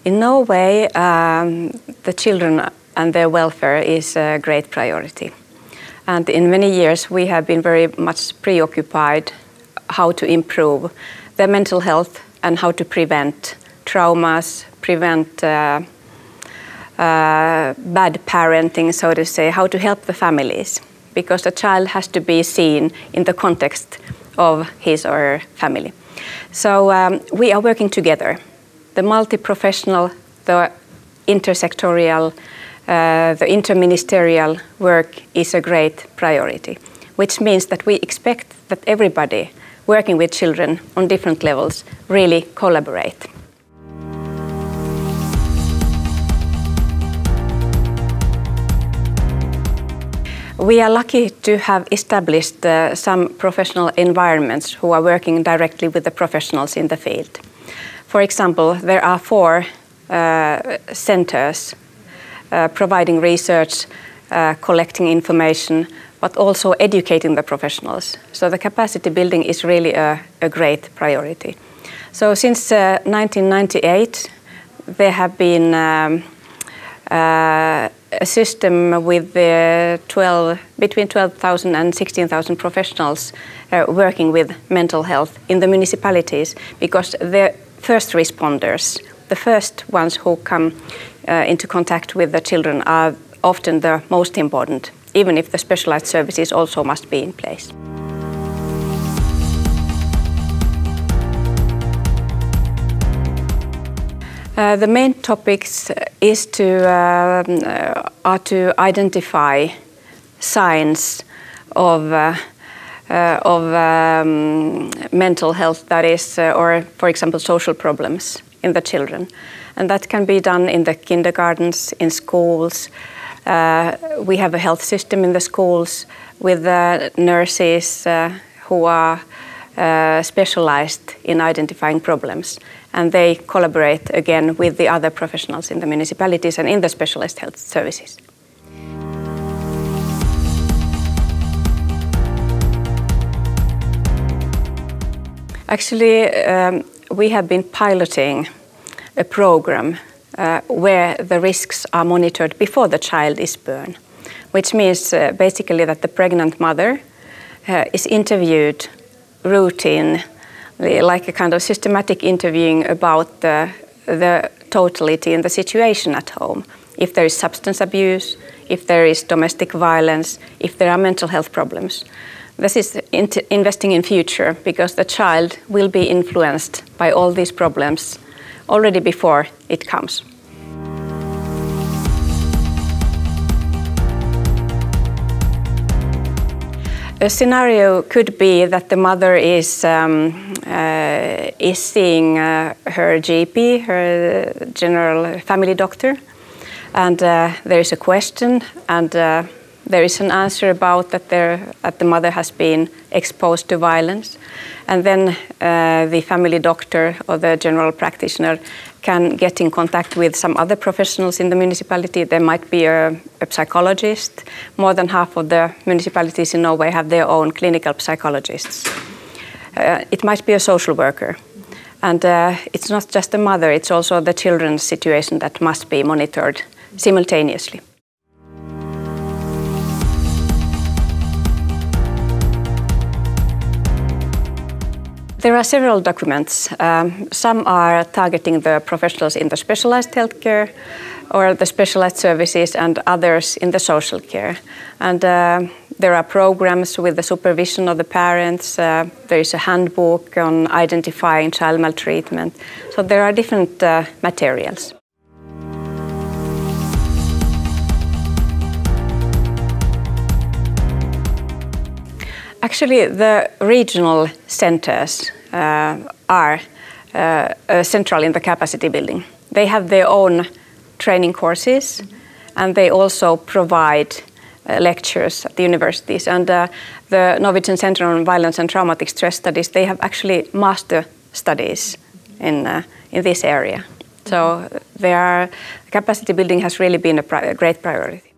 In Norway, the children and their welfare is a great priority. And in many years, we have been very much preoccupied how to improve their mental health and how to prevent traumas, prevent bad parenting, so to say, how to help the families. Because the child has to be seen in the context of his or her family. So we are working together. The multi-professional, the intersectorial, the interministerial work is a great priority, which means that we expect that everybody working with children on different levels really collaborate. We are lucky to have established some professional environments who are working directly with the professionals in the field. For example, there are 4 centers providing research, collecting information, but also educating the professionals. So the capacity building is really a great priority. So since 1998, there have been a system with between 12,000 and 16,000 professionals working with mental health in the municipalities, because the first responders, the first ones who come into contact with the children, are often the most important, even if the specialized services also must be in place. The main topics are to identify signs of mental health, that is, or for example, social problems in the children. And that can be done in the kindergartens, in schools. We have a health system in the schools with nurses who are specialized in identifying problems. And they collaborate again with the other professionals in the municipalities and in the specialized health services. Actually, we have been piloting a program where the risks are monitored before the child is born, which means basically that the pregnant mother is interviewed routinely, like a kind of systematic interviewing about the totality in the situation at home. If there is substance abuse, if there is domestic violence, if there are mental health problems. This is investing in future, because the child will be influenced by all these problems already before it comes. A scenario could be that the mother is seeing her GP, her general family doctor, and there is a question, and there is an answer about that the mother has been exposed to violence, and then the family doctor or the general practitioner can get in contact with some other professionals in the municipality. There might be a psychologist. More than half of the municipalities in Norway have their own clinical psychologists. It might be a social worker. And it's not just the mother, it's also the children's situation that must be monitored simultaneously. There are several documents. Some are targeting the professionals in the specialized healthcare or the specialized services, and others in the social care. And there are programs with the supervision of the parents. There is a handbook on identifying child maltreatment. So there are different materials. Actually, the regional centers are central in the capacity building. They have their own training courses, and they also provide lectures at the universities. And the Norwegian Center on Violence and Traumatic Stress Studies, they have actually master studies in this area. So capacity building has really been a great priority.